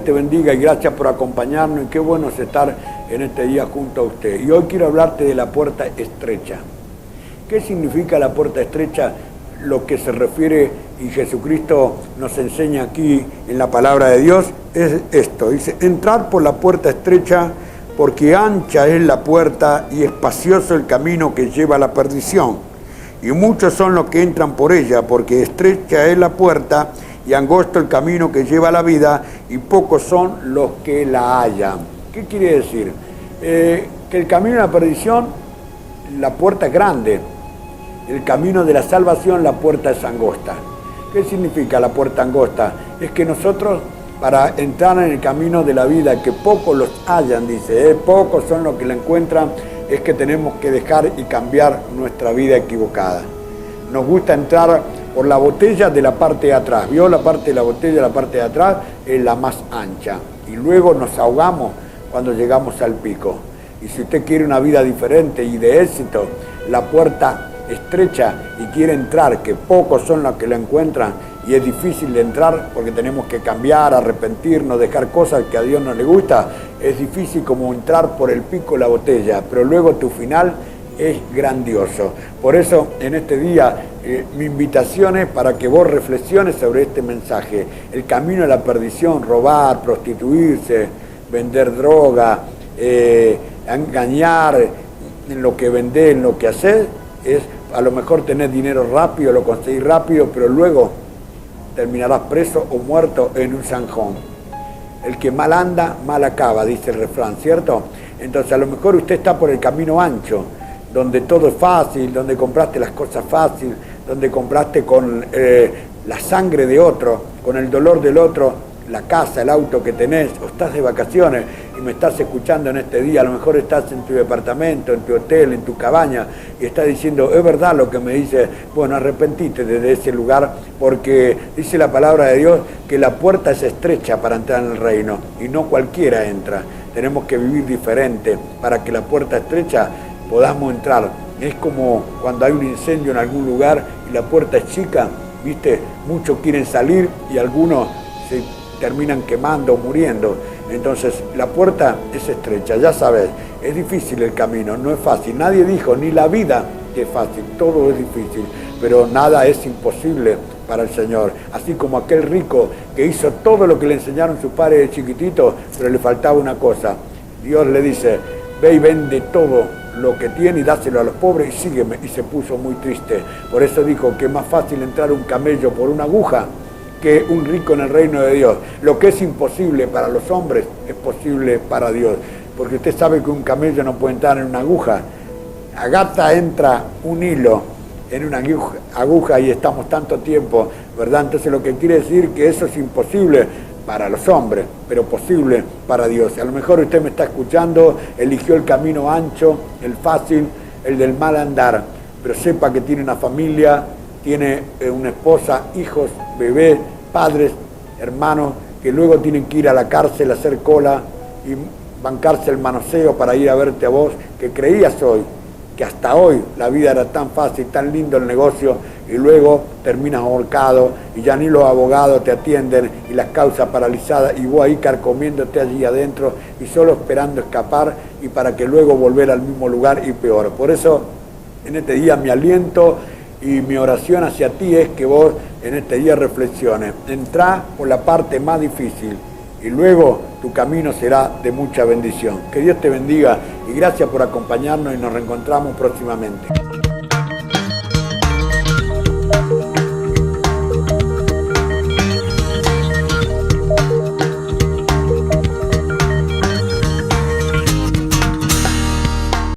Dios te bendiga y gracias por acompañarnos y qué bueno es estar en este día junto a usted. Y hoy quiero hablarte de la puerta estrecha. ¿Qué significa la puerta estrecha? Lo que se refiere y Jesucristo nos enseña aquí en la palabra de Dios es esto. Dice, entrar por la puerta estrecha porque ancha es la puerta y espacioso el camino que lleva a la perdición. Y muchos son los que entran por ella porque estrecha es la puerta y angosto el camino que lleva a la vida y pocos son los que la hallan. ¿Qué quiere decir? Que el camino a la perdición, la puerta es grande. El camino de la salvación, la puerta es angosta. ¿Qué significa la puerta angosta? Es que nosotros, para entrar en el camino de la vida, que pocos los hallan, dice, pocos son los que la encuentran, es que tenemos que dejar y cambiar nuestra vida equivocada. Nos gusta entrar por la botella de la parte de atrás. ¿Vio? La parte de la botella, la parte de atrás es la más ancha. Y luego nos ahogamos cuando llegamos al pico. Y si usted quiere una vida diferente y de éxito, la puerta estrecha y quiere entrar, que pocos son los que la encuentran y es difícil de entrar porque tenemos que cambiar, arrepentirnos, dejar cosas que a Dios no le gusta, es difícil como entrar por el pico de la botella, pero luego tu final es grandioso. Por eso en este día mi invitación es para que vos reflexiones sobre este mensaje. El camino a la perdición, robar, prostituirse, vender droga, engañar en lo que vendés, en lo que haces, es a lo mejor tener dinero rápido, lo conseguís rápido, pero luego terminarás preso o muerto en un zanjón. El que mal anda, mal acaba, dice el refrán, ¿cierto? Entonces a lo mejor usted está por el camino ancho, donde todo es fácil, donde compraste las cosas fácil, donde compraste con la sangre de otro, con el dolor del otro, la casa, el auto que tenés, o estás de vacaciones y me estás escuchando en este día, a lo mejor estás en tu departamento, en tu hotel, en tu cabaña, y estás diciendo, es verdad lo que me dice, bueno, arrepentite desde ese lugar, porque dice la palabra de Dios que la puerta es estrecha para entrar en el reino, y no cualquiera entra. Tenemos que vivir diferente para que la puerta estrecha podamos entrar. Es como cuando hay un incendio en algún lugar y la puerta es chica, ¿viste? Muchos quieren salir y algunos se terminan quemando o muriendo. Entonces la puerta es estrecha, ya sabes, es difícil el camino, no es fácil. Nadie dijo, ni la vida que es fácil, todo es difícil, pero nada es imposible para el Señor. Así como aquel rico que hizo todo lo que le enseñaron sus padres de chiquitito, pero le faltaba una cosa. Dios le dice, ve y vende todo lo que tiene y dáselo a los pobres y sígueme. Y se puso muy triste. Por eso dijo que es más fácil entrar un camello por una aguja que un rico en el reino de Dios. Lo que es imposible para los hombres es posible para Dios. Porque usted sabe que un camello no puede entrar en una aguja. A gata entra un hilo en una aguja y estamos tanto tiempo, ¿verdad? Entonces lo que quiere decir que eso es imposible para los hombres, pero posible para Dios. A lo mejor usted me está escuchando, eligió el camino ancho, el fácil, el del mal andar, pero sepa que tiene una familia, tiene una esposa, hijos, bebés, padres, hermanos, que luego tienen que ir a la cárcel a hacer cola y bancarse el manoseo para ir a verte a vos, que creías hoy, que hasta hoy la vida era tan fácil, tan lindo el negocio, y luego terminas ahorcado y ya ni los abogados te atienden y las causas paralizadas y vos ahí carcomiéndote allí adentro y solo esperando escapar y para que luego volver al mismo lugar y peor. Por eso en este día mi aliento y mi oración hacia ti es que vos en este día reflexiones. Entrá por la parte más difícil y luego tu camino será de mucha bendición. Que Dios te bendiga y gracias por acompañarnos y nos reencontramos próximamente.